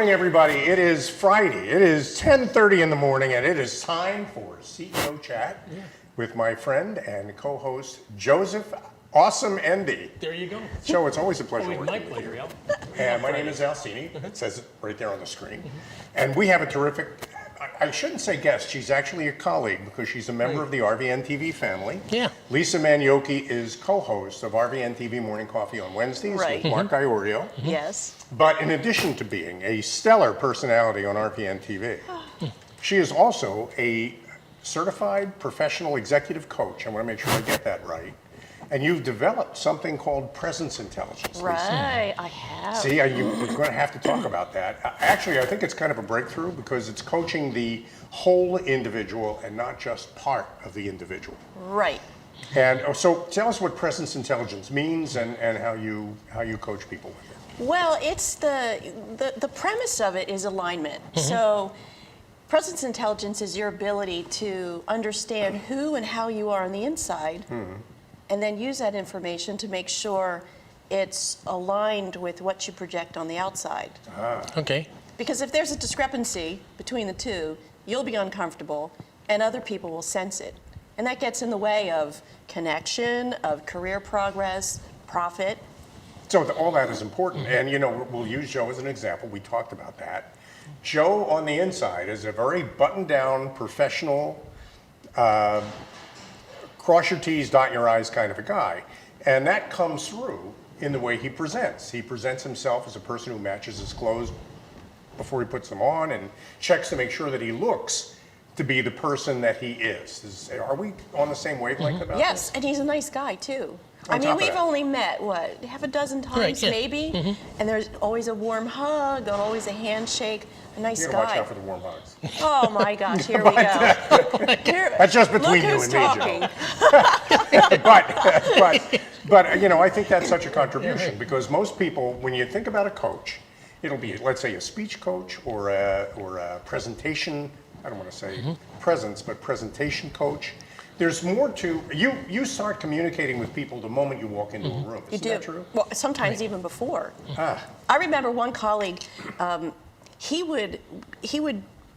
morning, everybody. It is Friday. It is 10:30 in the morning, and it is time for CEO Chat with my friend and co-host, Joseph Awesome Endy. There you go. Joe, it's always a pleasure Always working my with pleasure, you. Al. And my name is Alcini. It says it right there on the screen. And we have a terrific, I shouldn't say guest, she's actually a colleague because she's a member of the RVN TV family. Yeah. Lisa Manyoky is co-host of RVN TV Morning Coffee on Wednesdays with Mark Iorio. Yes. But in addition to being a stellar personality on RPN TV, she is also a certified professional executive coach. I want to make sure I get that right. And you've developed something called presence intelligence. Lisa. Right, I have. See, we're going to have to talk about that. Actually, I think it's kind of a breakthrough because it's coaching the whole individual and not just part of the individual. Right. And so tell us what presence intelligence means and how you coach people with it. Well, it's the premise of it is alignment. So presence intelligence is your ability to understand who and how you are on the inside and then use that information to make sure it's aligned with what you project on the outside. Okay. Because if there's a discrepancy between the two, you'll be uncomfortable and other people will sense it. And that gets in the way of connection, of career progress, profit. So all that is important, and we'll use Joe as an example. We talked about that. Joe on the inside is a very buttoned-down, professional, cross your T's, dot your I's kind of a guy, and that comes through in the way he presents. He presents himself as a person who matches his clothes before he puts them on and checks to make sure that he looks to be the person that he is. Are we on the same wavelength about Yes, this? and he's a nice guy too. On I mean, top of we've that. only met, half a dozen times Right, yeah. maybe, and there's always a warm hug, always a handshake, a nice You gotta watch guy. out for the warm hugs. Oh my gosh, here we go. That's just between Look you who's and me, talking. Joe. but I think that's such a contribution because most people, when you think about a coach, it'll be, let's say, a speech coach or a presentation. I don't want to say presence, but presentation coach. There's more to you start communicating with people the moment you walk into a room. You Isn't do. that true? Well, sometimes even before. I remember one colleague, he would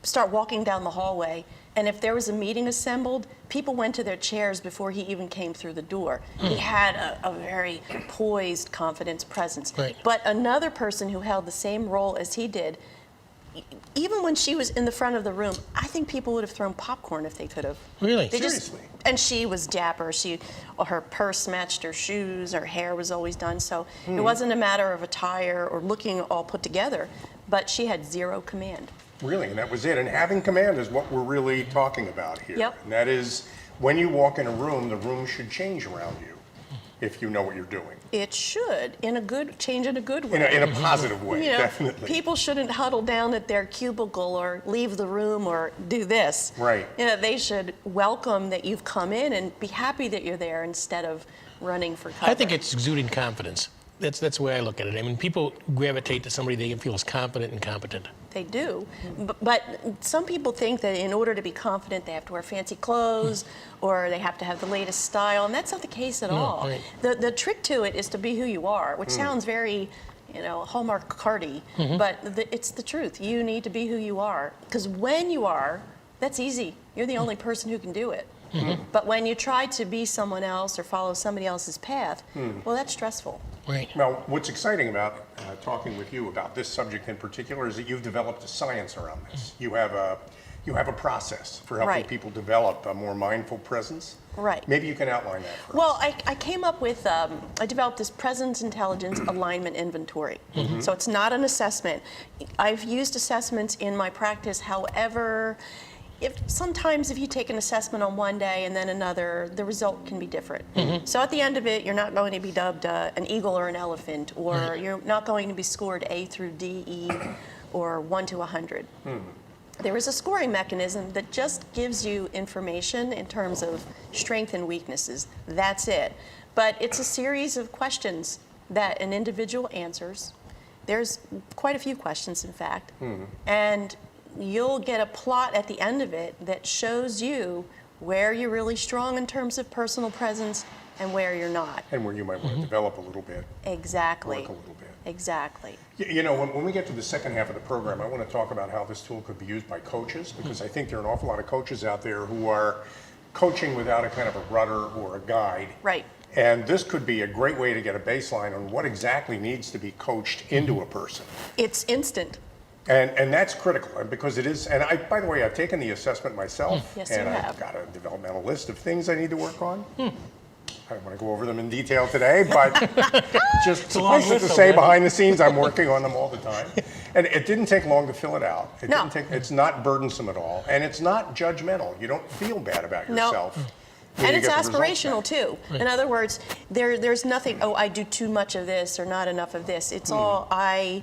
start walking down the hallway, and if there was a meeting assembled, people went to their chairs before he even came through the door. He had a very poised, confident presence. Right. But another person who held the same role as he did, even when she was in the front of the room, I think people would have thrown popcorn if they could have. Really? Seriously? And she was dapper. Her purse matched her shoes. Her hair was always done. So it wasn't a matter of attire or looking all put together, but she had zero command. Really, and that was it. And having command is what we're really talking about here. Yep. And that is when you walk in a room, the room should change around you if you know what you're doing. It should, change in a good way. In a positive way, You know, definitely. people shouldn't huddle down at their cubicle or leave the room or do this. Right. They should welcome that you've come in and be happy that you're there instead of running for cover. I think it's exuding confidence. That's the way I look at it. I mean, people gravitate to somebody they feel is confident and competent. They do. But some people think that in order to be confident, they have to wear fancy clothes or they have to have the latest style, and that's not the case at all. Right. The trick to it is to be who you are, which sounds very, Hallmark cardy, but it's the truth. You need to be who you are, because when you are, that's easy. You're the only person who can do it. But when you try to be someone else or follow somebody else's path, well, that's stressful. Right. Now, what's exciting about talking with you about this subject in particular is that you've developed a science around this. You have a process for helping Right. people develop a more mindful presence. Right. Maybe you can outline that for Well, us. I came up with, I developed this presence intelligence alignment inventory. So it's not an assessment. I've used assessments in my practice, however, sometimes if you take an assessment on one day and then another, the result can be different. So at the end of it, you're not going to be dubbed an eagle or an elephant, or you're not going to be scored A through D, E, or 1 to 100. There is a scoring mechanism that just gives you information in terms of strength and weaknesses. That's it. But it's a series of questions that an individual answers. There's quite a few questions, in fact. And you'll get a plot at the end of it that shows you where you're really strong in terms of personal presence and where you're not. And where you might want to develop a little bit, Exactly. work a little bit. Exactly. You know, when we get to the second half of the program, I want to talk about how this tool could be used by coaches, because I think there are an awful lot of coaches out there who are coaching without a kind of a rudder or a guide. Right. And this could be a great way to get a baseline on what exactly needs to be coached into a person. It's instant. And that's critical, and because it is, and I, by the way, I've taken the assessment myself. Yes, and you I've have. got a developmental list of things I need to work on. I don't want to go over them in detail today, but just a long suffice it list, to though, say, man. behind the scenes, I'm working on them all the time. And it didn't take long to fill it out. No. It's not burdensome at all, and it's not judgmental. You don't feel bad about No. yourself. when And you it's get the results aspirational back. too. In other words, there's nothing, oh, I do too much of this or not enough of this. It's all, I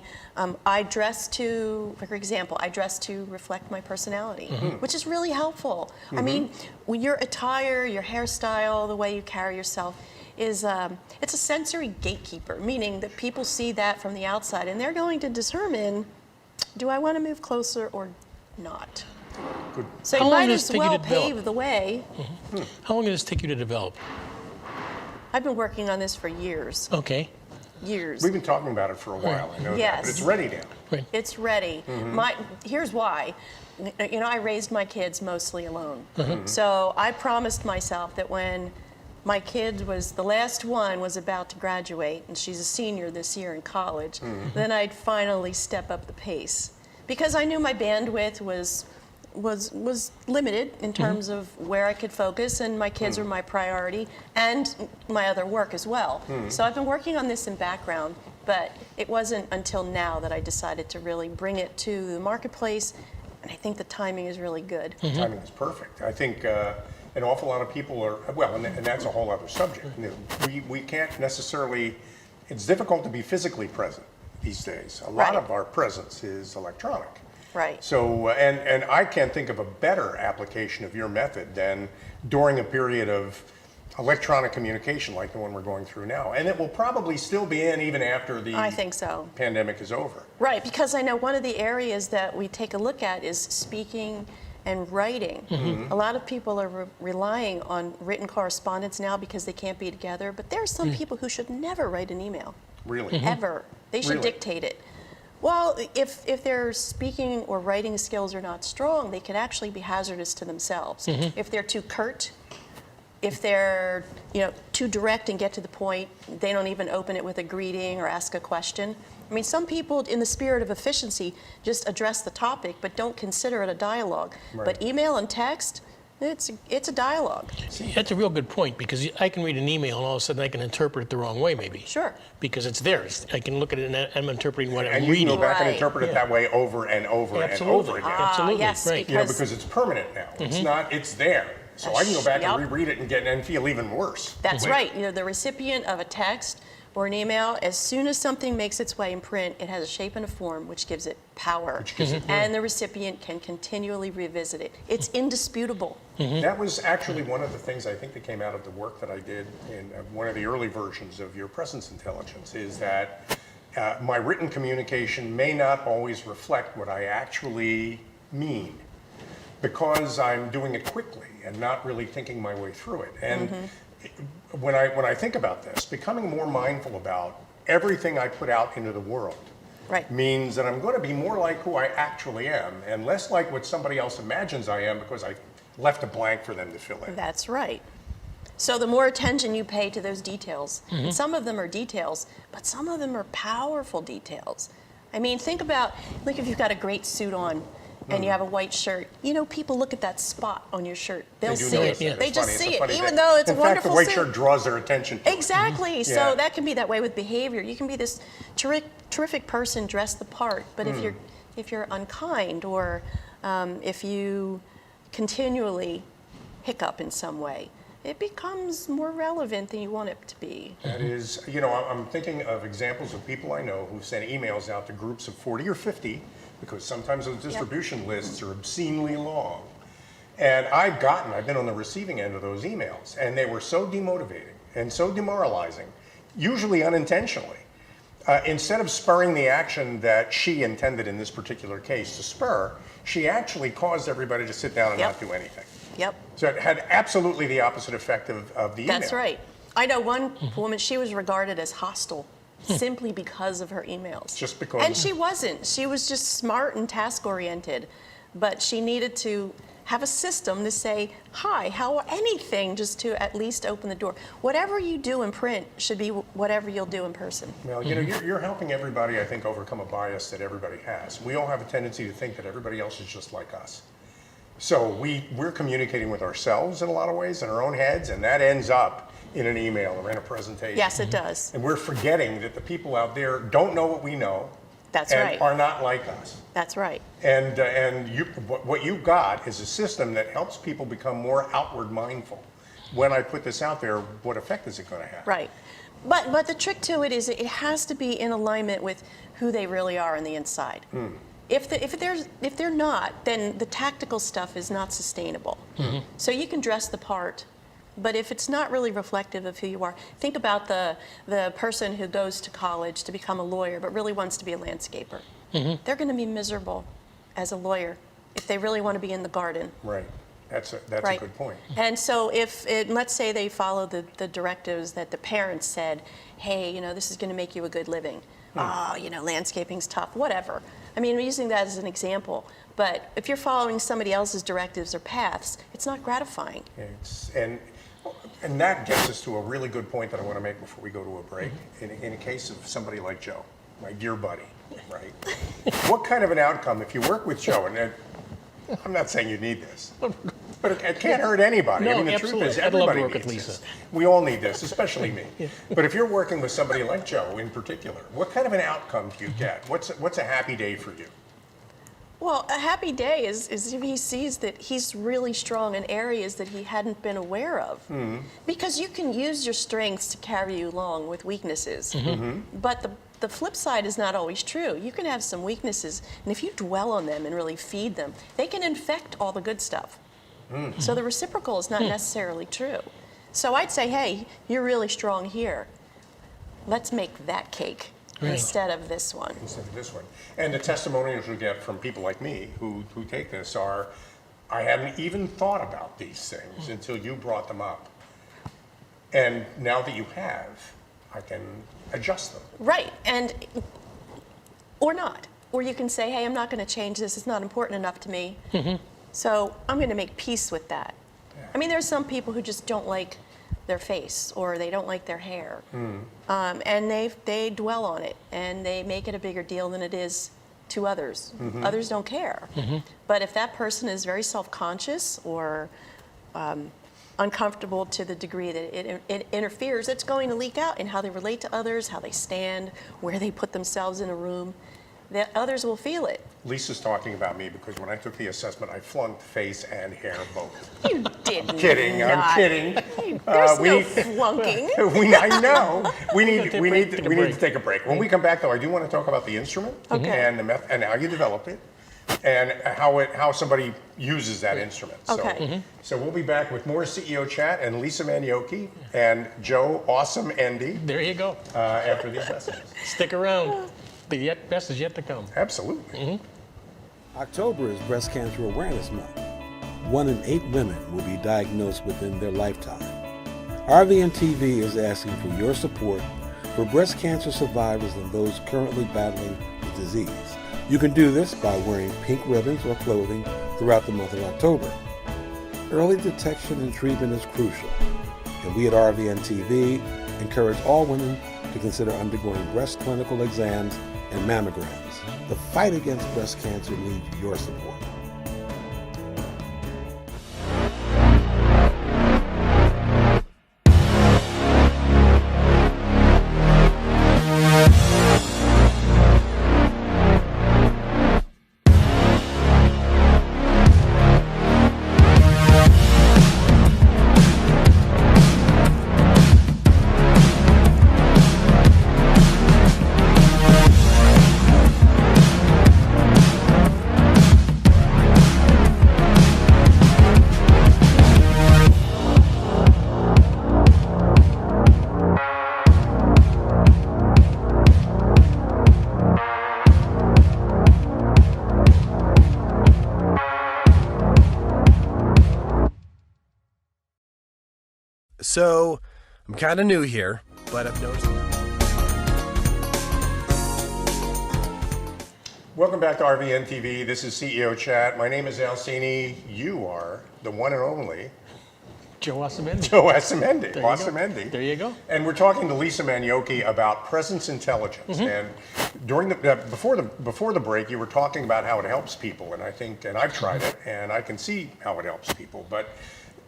dress to, for example, I dress to reflect my personality, which is really helpful. I mean, when your attire, your hairstyle, the way you carry yourself is, it's a sensory gatekeeper, meaning that people see that from the outside and they're going to determine, do I want to move closer or not? Good. So How you long might does it as take you well to develop? pave the way. How long did this take you to develop? I've been working on this for years, Okay. years. We've been talking about it for a while, I know that, Yes. but it's ready now. Right. It's ready. Here's why. You know, I raised my kids mostly alone. So I promised myself that when my kid was, the last one was about to graduate, and she's a senior this year in college, then I'd finally step up the pace. Because I knew my bandwidth was limited in terms of where I could focus, and my kids were my priority, and my other work as well. So I've been working on this in background, but it wasn't until now that I decided to really bring it to the marketplace, and I think the timing is really good. Timing is perfect. I think an awful lot of people are, well, and that's a whole other subject. You know, we can't necessarily, it's difficult to be physically present these days. A lot Right. of our presence is electronic. Right. So, and I can't think of a better application of your method than during a period of electronic communication like the one we're going through now. And it will probably still be in even after the I think so. pandemic is over. Right, because I know one of the areas that we take a look at is speaking and writing. A lot of people are relying on written correspondence now because they can't be together, but there are some people who should never write an email, Really. ever. They should Really? dictate it. Well, if their speaking or writing skills are not strong, they can actually be hazardous to themselves. If they're too curt, if they're too direct and get to the point, they don't even open it with a greeting or ask a question. I mean, some people, in the spirit of efficiency, just address the topic but don't consider it a dialogue. Right. But email and text, it's a dialogue. See, that's a real good point, because I can read an email and all of a sudden I can interpret it the wrong way, maybe. Sure. Because it's theirs. I can look at it and I'm interpreting what And I'm you can reading. go back and Right. interpret it Yeah. that way over and over and over again. Absolutely. yes, Right. You know, because it's permanent now. It's not, it's there. So I can go back and Yep. reread it and feel even worse. That's Like, right. The recipient of a text or an email, as soon as something makes its way in print, it has a shape and a form which gives it power. Which gives it and the recipient can continually revisit it. It's indisputable. That was actually one of the things I think that came out of the work that I did in one of the early versions of your presence intelligence, is that my written communication may not always reflect what I actually mean, because I'm doing it quickly and not really thinking my way through it. And when I think about this, becoming more mindful about everything I put out into the world Right. means that I'm going to be more like who I actually am and less like what somebody else imagines I am because I left a blank for them to fill in. That's right. So the more attention you pay to those details, and some of them are details, but some of them are powerful details. I mean, think about, like if you've got a great suit on and you have a white shirt, people look at that spot on your shirt. They'll They do see notice it. that. They It's just funny. It's see a it, funny even thing. though it's a In fact, wonderful the white suit. shirt draws their attention to it. Exactly. Yeah. So that can be that way with behavior. You can be this terrific person dressed the part, but if you're unkind or if you continually hiccup in some way, it becomes more relevant than you want it to be. That is, I'm thinking of examples of people I know who send emails out to groups of 40 or 50, because sometimes those distribution lists are obscenely long. And I've been on the receiving end of those emails, and they were so demotivating and so demoralizing, usually unintentionally. Instead of spurring the action that she intended in this particular case to spur, she actually caused everybody to sit down and Yep. not do anything. Yep. So it had absolutely the opposite effect of the email. That's right. I know one woman, she was regarded as hostile. simply because of her emails. Just because. And she wasn't. She was just smart and task-oriented. But she needed to have a system to say, hi, anything, just to at least open the door. Whatever you do in print should be whatever you'll do in person. Well, you know, you're helping everybody, I think, overcome a bias that everybody has. We all have a tendency to think that everybody else is just like us. So we're communicating with ourselves in a lot of ways in our own heads, and that ends up in an email or in a presentation. Yes, it does. And we're forgetting that the people out there don't know what we know. That's and right. are not like us. That's right. And what you've got is a system that helps people become more outward mindful. When I put this out there, what effect is it going to have? Right. But the trick to it is it has to be in alignment with who they really are on the inside. If they're not, then the tactical stuff is not sustainable. So you can dress the part, but if it's not really reflective of who you are, think about the person who goes to college to become a lawyer but really wants to be a landscaper. They're going to be miserable as a lawyer if they really want to be in the garden. Right. That's a good point. And so let's say they follow the directives that the parents said, hey, you know, this is going to make you a good living. Oh, you know, landscaping's tough, whatever. I mean, I'm using that as an example. But if you're following somebody else's directives or paths, it's not gratifying. And that gets us to a really good point that I want to make before we go to a break. In a case of somebody like Joe, my dear buddy, right? What kind of an outcome if you work with Joe, and I'm not saying you need this, but it can't hurt anybody. No, I mean, the absolutely. truth is I'd love to everybody work with needs Lisa. this. We all need this, especially me. But if you're working with somebody like Joe in particular, what kind of an outcome do you get? What's a happy day for you? Well, a happy day is if he sees that he's really strong in areas that he hadn't been aware of. Because you can use your strengths to carry you along with weaknesses. But the flip side is not always true. You can have some weaknesses, and if you dwell on them and really feed them, they can infect all the good stuff. So the reciprocal is not necessarily true. So I'd say, hey, you're really strong here. Let's make that cake. Instead of this one. Instead of this one. And the testimonials we get from people like me who take this are, I hadn't even thought about these things until you brought them up. And now that you have, I can adjust them. Right, or not. Or you can say, hey, I'm not going to change this. It's not important enough to me. So I'm going to make peace with that. Yeah. I mean, there's some people who just don't like their face or they don't like their hair. And they dwell on it and they make it a bigger deal than it is to others. Others don't care. But if that person is very self-conscious or uncomfortable to the degree that it interferes, it's going to leak out in how they relate to others, how they stand, where they put themselves in a room, that others will feel it. Lisa's talking about me because when I took the assessment, I flunked face and hair both. You didn't. I'm kidding. There's no flunking. I know. We need Take to take a break. When we come back, though, I do want to talk about the instrument and how you developed it, and how somebody uses that instrument. Okay. So we'll be back with more CEO chat and Lisa Manyoky and Joe Awesome Endy There you go. after these messages. Stick around. The best is yet to come. Absolutely. October is Breast Cancer Awareness Month. 1 in 8 women will be diagnosed within their lifetime. RVN-TV is asking for your support for breast cancer survivors and those currently battling the disease. You can do this by wearing pink ribbons or clothing throughout the month of October. Early detection and treatment is crucial, and we at RVN-TV encourage all women to consider undergoing breast clinical exams and mammograms. The fight against breast cancer needs your support. So, I'm kind of new here, but I've noticed. Welcome back to RVN TV. This is CEO Chat. My name is Alcini. You are the one and only Joe Wasamendi. Joe Wasamendi. There you go. Wasamendi. There you go. And we're talking to Lisa Manyoky about presence intelligence. And during the before the break, you were talking about how it helps people, and I've tried it, and I can see how it helps people. But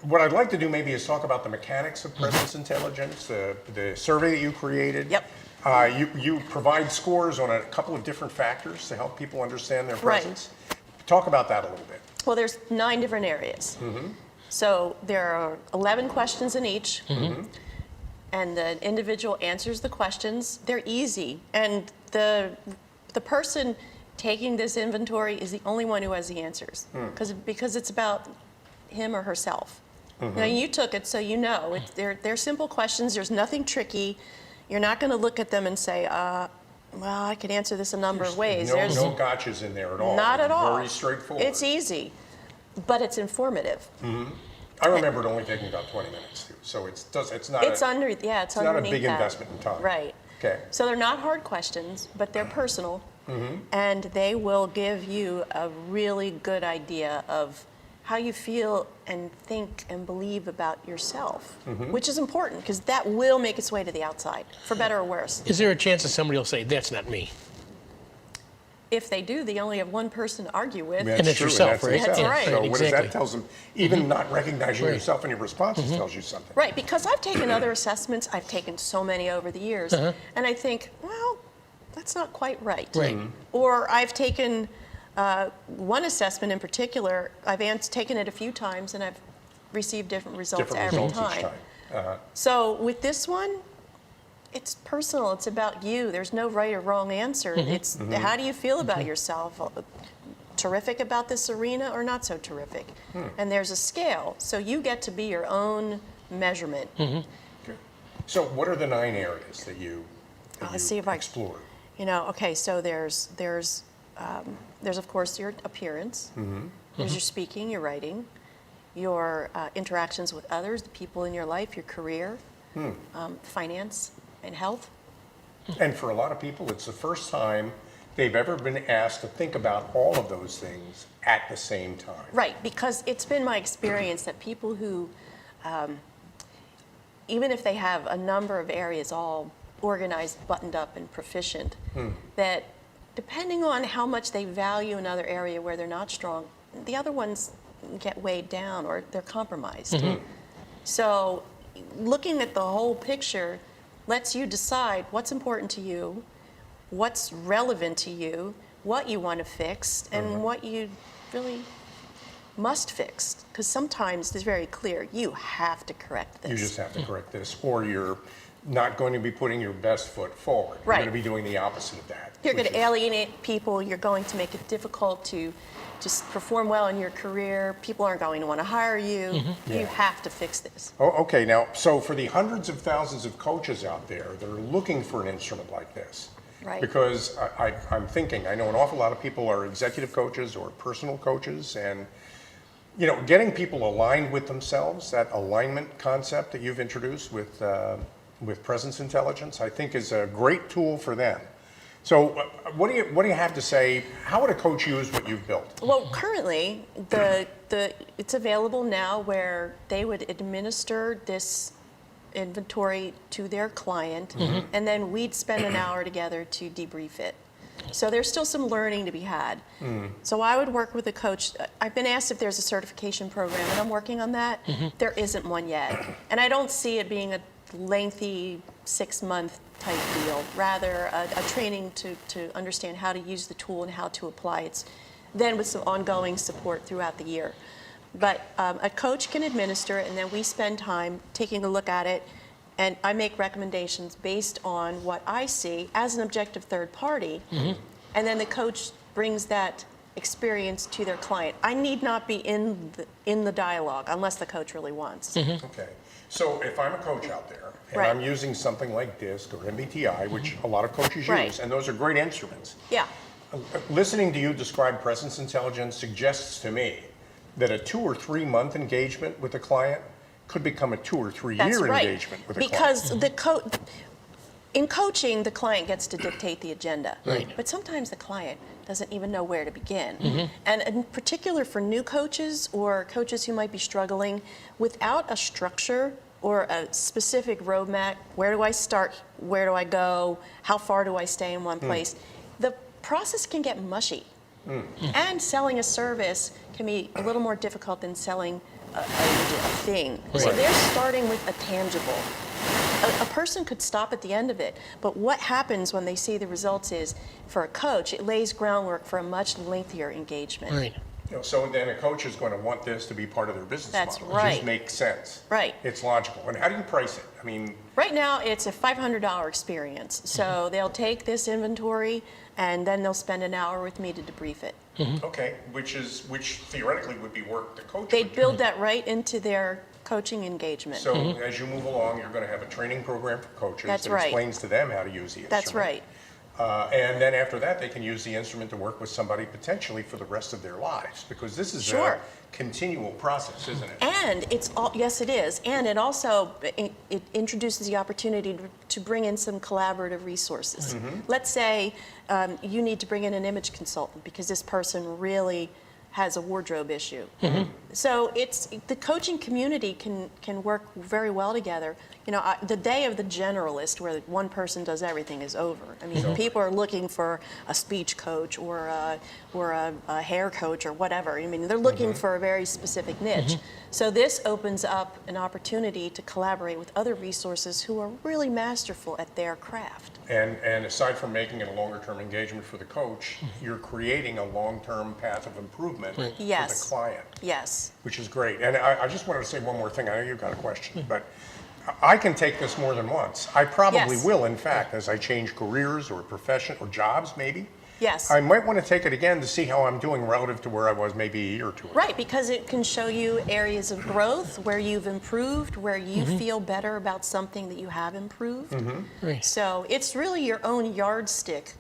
what I'd like to do maybe is talk about the mechanics of presence intelligence, the survey that you created. Yep. You provide scores on a couple of different factors to help people understand their Right. presence. Talk about that a little bit. Well, there's 9 different areas. So there are 11 questions in each, and the individual answers the questions. They're easy, and the person taking this inventory is the only one who has the answers, because it's about him or herself. Now, you took it, so you know. They're simple questions. There's nothing tricky. You're not going to look at them and say, well, I could answer this a number of ways. No There's gotchas in there at all. not at all. Very straightforward. It's easy, but it's informative. I remember it only taking about 20 minutes too. So it's not It's not a underneath big that. investment in time. Right. Okay. So they're not hard questions, but they're personal, and they will give you a really good idea of how you feel and think and believe about yourself, which is important because that will make its way to the outside, for better or worse. Is there a chance that somebody will say, that's not me? If they do, they only have one person to argue with. That's And it's true, yourself, and right? That's yourself. right. So what does Exactly. that tell them? Even not recognizing Right. yourself in your responses tells you something. Right, because I've taken other assessments. I've taken so many over the years, and I think, well, that's not quite right. Right. Or I've taken one assessment in particular. I've taken it a few times, and I've received different results Different every results each time. time. So with this one, it's personal. It's about you. There's no right or wrong answer. It's how do you feel about yourself? Terrific about this arena or not so terrific? And there's a scale, so you get to be your own measurement. Good. So what are the 9 areas that you Let's see if I explored? Okay, so there's of course your appearance. There's your speaking, your writing, your interactions with others, the people in your life, your career, finance, and health. And for a lot of people, it's the first time they've ever been asked to think about all of those things at the same time. Right, because it's been my experience that people who, even if they have a number of areas all organized, buttoned up, and proficient, that depending on how much they value another area where they're not strong, the other ones get weighed down or they're compromised. So looking at the whole picture lets you decide what's important to you, what's relevant to you, what you want to fix, and what you really must fix. Because sometimes it's very clear, you have to correct this. You just have to correct this, or you're not going to be putting your best foot forward. You're Right. going to be doing the opposite of that. You're going which to is- alienate people. You're going to make it difficult to just perform well in your career. People aren't going to want to hire you. Yeah. You have to fix this. Oh, okay, now, so for the hundreds of thousands of coaches out there that are looking for an instrument like this, Right. because I'm thinking, I know an awful lot of people are executive coaches or personal coaches, and getting people aligned with themselves, that alignment concept that you've introduced with presence intelligence, I think is a great tool for them. So what do you have to say? How would a coach use what you've built? Well, currently, it's available now where they would administer this inventory to their client, and then we'd spend an hour together to debrief it. So there's still some learning to be had. So I would work with a coach. I've been asked if there's a certification program, and I'm working on that. There isn't one yet. And I don't see it being a lengthy 6-month type deal, rather a training to understand how to use the tool and how to apply it, then with some ongoing support throughout the year. But a coach can administer it, and then we spend time taking a look at it, and I make recommendations based on what I see as an objective third party, and then the coach brings that experience to their client. I need not be in the dialogue unless the coach really wants. Okay, so if I'm a coach out there, and Right. I'm using something like DISC or MBTI, which a lot of coaches Right. use, and those are great instruments. Yeah. Listening to you describe presence intelligence suggests to me that a 2 or 3 month engagement with a client could become a 2 or 3 That's year right. engagement with a Because client. the In coaching, the client gets to dictate the agenda. Right. But sometimes the client doesn't even know where to begin. And in particular for new coaches or coaches who might be struggling, without a structure or a specific roadmap, where do I start, where do I go, how far do I stay in one place, the process can get mushy. And selling a service can be a little more difficult than selling a thing. So Right. they're starting with a tangible. A person could stop at the end of it, but what happens when they see the results is, for a coach, it lays groundwork for a much lengthier engagement. Right. So then a coach is going to want this to be part of their business That's model. It right. just makes sense. Right. It's logical. And how do you price it? I mean, Right now, it's a $500 experience. So they'll take this inventory, and then they'll spend an hour with me to debrief it. okay, which theoretically would be work the coach They'd would do. build that right into their coaching engagement. So as you move along, you're going to have a training program for coaches That's that right. explains to them how to use the instrument. That's right. And then after that, they can use the instrument to work with somebody potentially for the rest of their lives, because this is Sure. a continual process, isn't it? And it's all, yes, it is. And it also, it introduces the opportunity to bring in some collaborative resources. Let's say you need to bring in an image consultant because this person really has a wardrobe issue. So it's, the coaching community can work very well together. You know, the day of the generalist where one person does everything is over. I mean, people are looking for a speech coach or a hair coach or whatever. I mean, they're looking for a very specific niche. So this opens up an opportunity to collaborate with other resources who are really masterful at their craft. And aside from making it a longer-term engagement for the coach, you're creating a long-term path of improvement for Yes. the client, Yes. which is great. And I just wanted to say one more thing. I know you've got a question, but I can take this more than once. I probably Yes. will, in fact, as I change careers or profession or jobs, maybe. Yes. I might want to take it again to see how I'm doing relative to where I was maybe a year or two ago. Right, because it can show you areas of growth where you've improved, where you feel better about something that you have improved. Right. So it's really your own yardstick.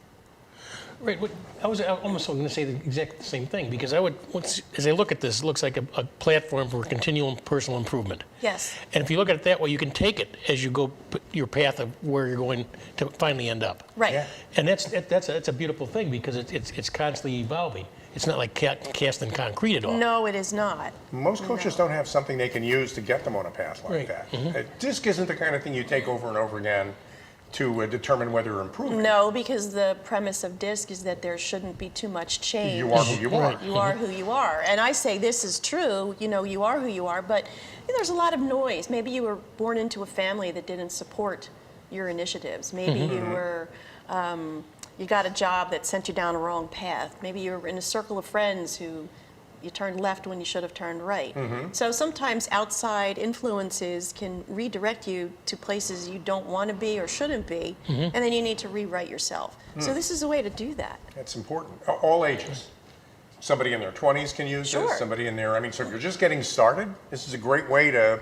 Right. I was almost going to say the exact same thing, because as I look at this, it looks like a platform for continual personal improvement. Yes. And if you look at it that way, you can take it as you go your path of where you're going to finally end up. Right. Yeah. And that's a beautiful thing, because it's constantly evolving. It's not like cast in concrete at all. No, it is not. Most coaches don't have something they can use to get them on a path like Right. that. DISC isn't the kind of thing you take over and over again to determine whether you're improving. No, because the premise of DISC is that there shouldn't be too much change. You are who you are. You are who you are. And I say this is true, you know, you are who you are, but there's a lot of noise. Maybe you were born into a family that didn't support your initiatives. Maybe you were, you got a job that sent you down a wrong path. Maybe you were in a circle of friends who you turned left when you should have turned right. So sometimes outside influences can redirect you to places you don't want to be or shouldn't be, and then you need to rewrite yourself. So this is a way to do that. That's important. All ages. Somebody in their 20s can use Sure. this. Somebody in their, so if you're just getting started, this is a great way to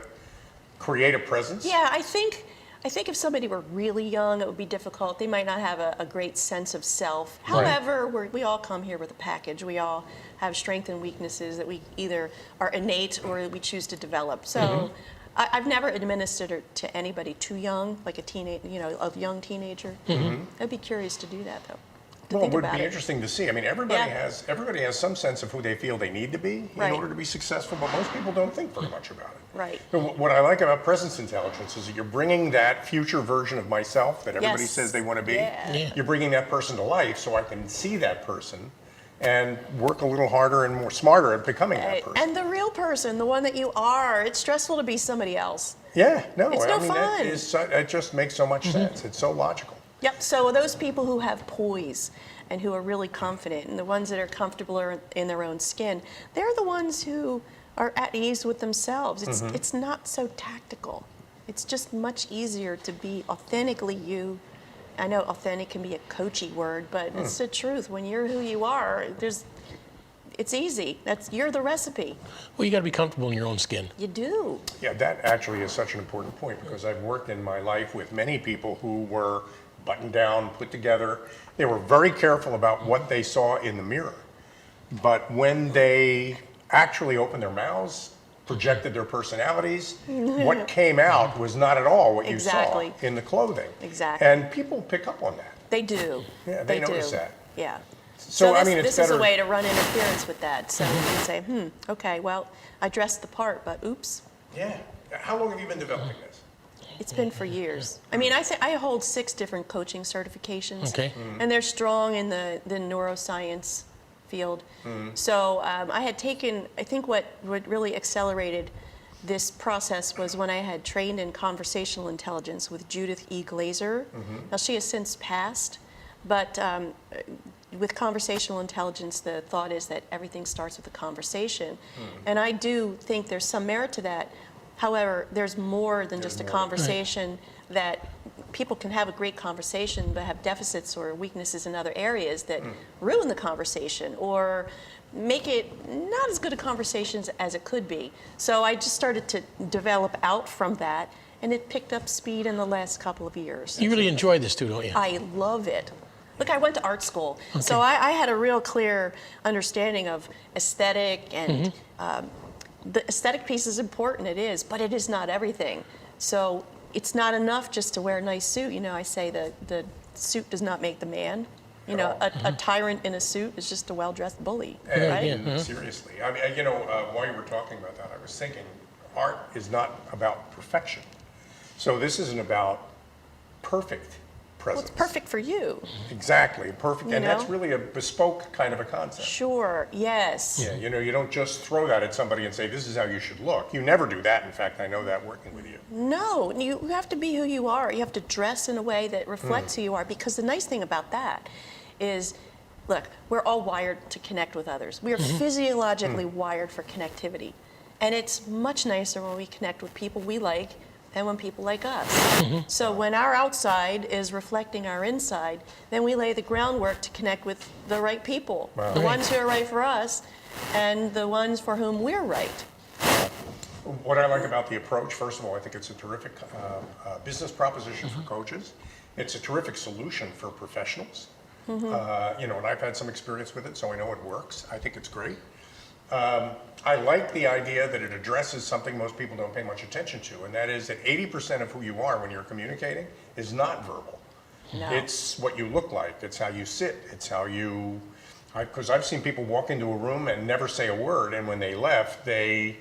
create a presence. Yeah, I think if somebody were really young, it would be difficult. They might not have a great sense of self. However, we all come here with a package. We all have strengths and weaknesses that we either are innate or we choose to develop. So I've never administered it to anybody too young, like a young teenager. I'd be curious to do that, though. To Well, it think would about be it. interesting to see. I mean, everybody Yeah. has some sense of who they feel they need to be in Right. order to be successful, but most people don't think very much about it. Right. But what I like about presence intelligence is that you're bringing that future version of myself that everybody Yes. says they want to be. Yeah. You're bringing that person to life so I can see that person and work a little harder and more smarter at becoming that person. And the real person, the one that you are, it's stressful to be somebody else. Yeah, no, It's no fun. it just makes so much sense. It's so logical. Yep, so those people who have poise and who are really confident, and the ones that are comfortable or in their own skin, they're the ones who are at ease with themselves. It's not so tactical. It's just much easier to be authentically you. I know authentic can be a coachy word, but it's the truth. When you're who you are, it's easy. You're the recipe. Well, you got to be comfortable in your own skin. You do. Yeah, that actually is such an important point because I've worked in my life with many people who were buttoned down, put together. They were very careful about what they saw in the mirror. But when they actually opened their mouths, projected their personalities. What came out was not at all what you Exactly. saw in the clothing. Exactly. And people pick up on that. They do. Yeah, they do. notice that. Yeah. So, I this, mean, it's this is better. a way to run interference with that. So you can say, okay, well, I dressed the part, but oops. Yeah. How long have you been developing this? It's been for years. I mean, I hold 6 different coaching certifications. Okay. And they're strong in the neuroscience field. So I had taken, I think what really accelerated this process was when I had trained in conversational intelligence with Judith E. Glazer. Now, she has since passed, but with conversational intelligence, the thought is that everything starts with a conversation. And I do think there's some merit to that. However, there's more than just a conversation, that people can have a great conversation but have deficits or weaknesses in other areas that ruin the conversation or make it not as good a conversation as it could be. So I just started to develop out from that, and it picked up speed in the last couple of years. You really enjoy this too, don't you? I love it. Look, I went to art school, so I had a real clear understanding of aesthetic, and the aesthetic piece is important, it is, but it is not everything. So it's not enough just to wear a nice suit. You know, I say the suit does not make the man. You know, a tyrant in a suit is just a well-dressed bully, right? Yeah. Seriously. I mean, you know, while you were talking about that, I was thinking art is not about perfection. So this isn't about perfect Well, presence. it's perfect for you. Exactly, perfect. You And that's know? really a bespoke kind of a concept. Sure, yes. Yeah, you know, you don't just throw that at somebody and say, this is how you should look. You never do that. In fact, I know that working with you. No, you have to be who you are. You have to dress in a way that reflects who you are, because the nice thing about that is, look, we're all wired to connect with others. We are physiologically wired for connectivity. And it's much nicer when we connect with people we like than when people like us. So when our outside is reflecting our inside, then we lay the groundwork to connect with the right people, the ones who are right for us and the ones for whom we're right. What I like about the approach, first of all, I think it's a terrific business proposition for coaches. It's a terrific solution for professionals. You know, and I've had some experience with it, so I know it works. I think it's great. I like the idea that it addresses something most people don't pay much attention to, and that is that 80% of who you are when you're communicating is not verbal. No. It's what you look like, it's how you sit, it's how you, because I've seen people walk into a room and never say a word, and when they left, they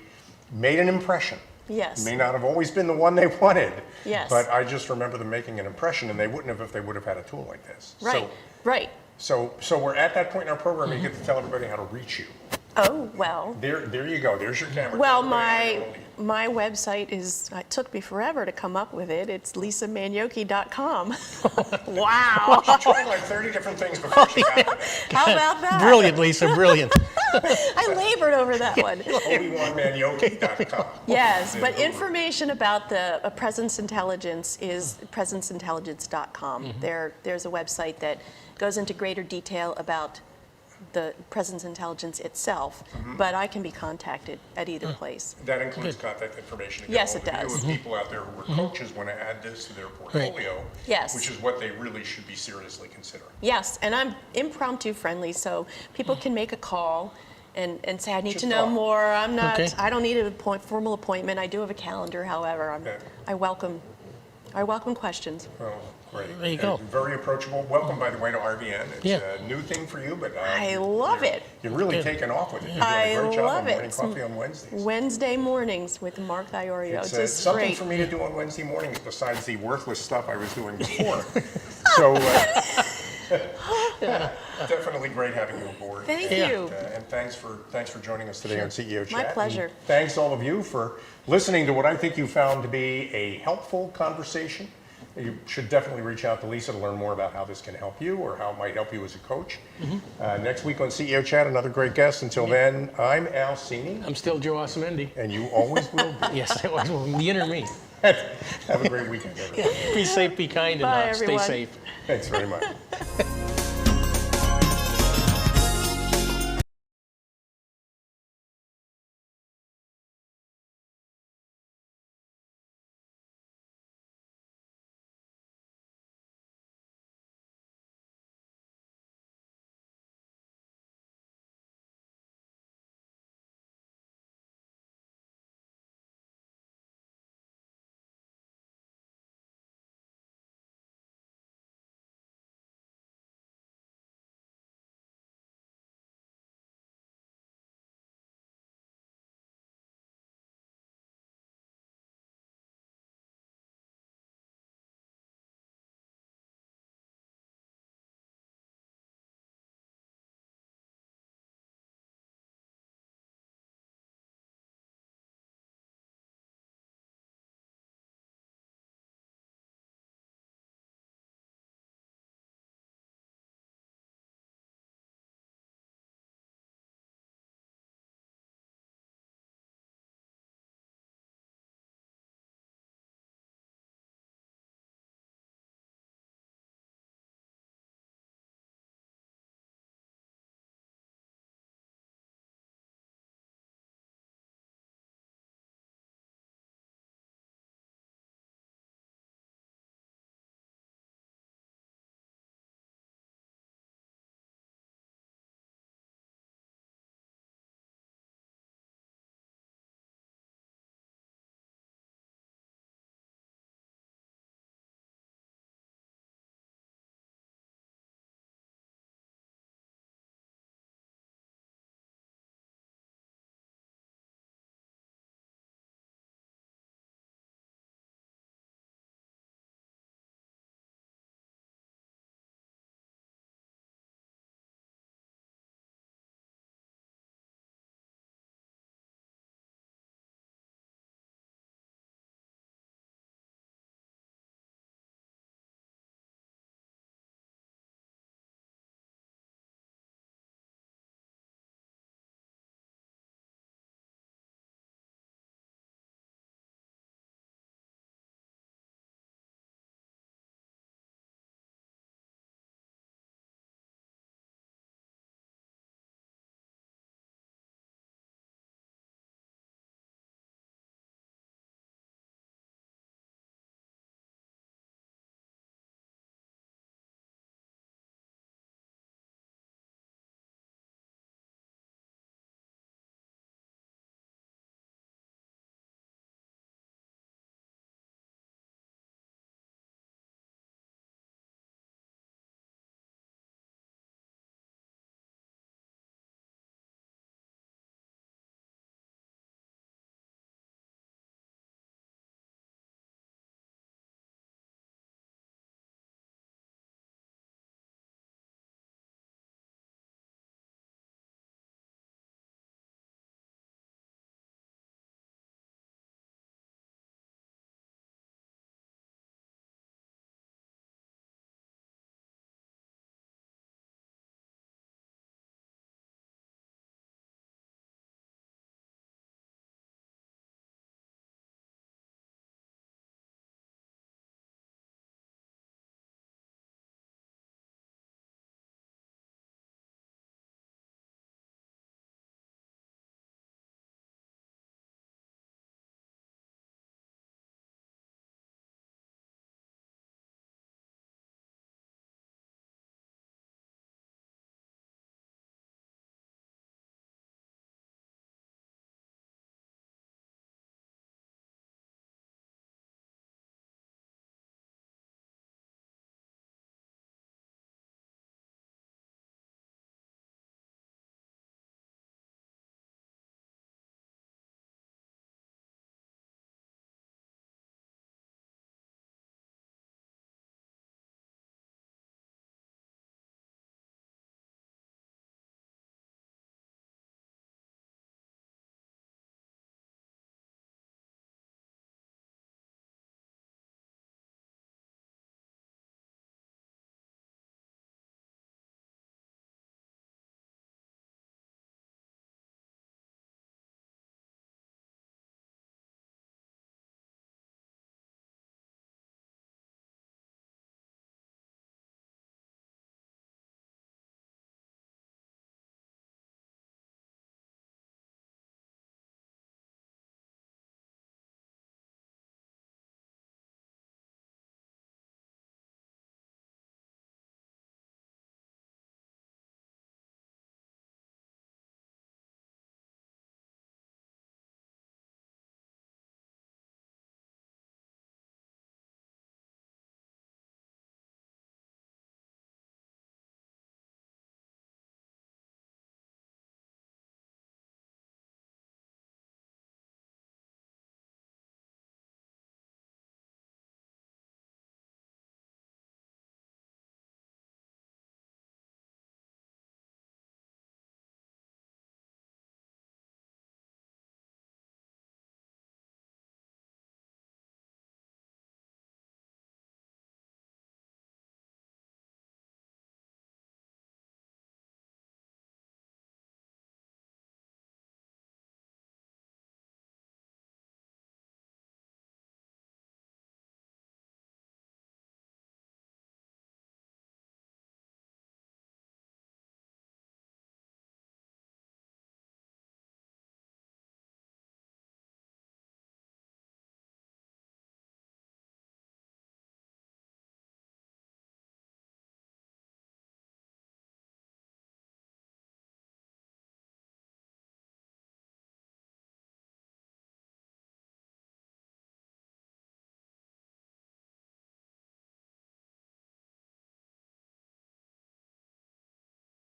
made an impression. Yes. May not have always been the one they wanted, Yes. but I just remember them making an impression, and they wouldn't have if they would have had a tool like this. Right, right. So we're at that point in our program where you get to tell everybody how to reach you. Oh, well. There you go. There's your camera. Well, Tell everybody how to get my website is, it took me forever to come up with it. It's lisamanyoky.com. Wow. She tried like 30 different things before she got to that. How about that? Brilliant, Lisa, brilliant. I labored over that one. Obi-Wan-Manyoky.com. Yes, but information about the presence intelligence is presenceintelligence.com. There's a website that goes into greater detail about the presence intelligence itself, but I can be contacted at either place. That includes contact information. Yes, it If does. people out there who are coaches want to add this to their portfolio, Yes. which is what they really should be seriously considering. Yes, and I'm impromptu friendly, so people can make a call and say, I need Just to know talk. more. I'm not, Okay. I don't need a formal appointment. I do have a calendar, however. Yeah. I welcome questions. Well, great. There you go. Very approachable. Welcome, by the way, to RVN. It's Yeah. a new thing for you, but I love it. You're really Good. taking off with it. You're doing I a great job love on it. morning coffee on Wednesdays. Wednesday mornings with Mark Thiorio. It's It's just something great. for me to do on Wednesday mornings besides the worthless stuff I was doing before. So definitely great having you aboard. Thank and, you. And thanks for joining us today on CEO Chat. My pleasure. And thanks all of you for listening to what I think you found to be a helpful conversation. You should definitely reach out to Lisa to learn more about how this can help you or how it might help you as a coach. Next week on CEO Chat, another great guest. Until then, I'm Al Cini, I'm still Joe Osamendi. and you always will be. Yes, it was the inner me. Have a great weekend, everyone. Be safe, be kind, and Bye, stay everyone. safe. Thanks very much.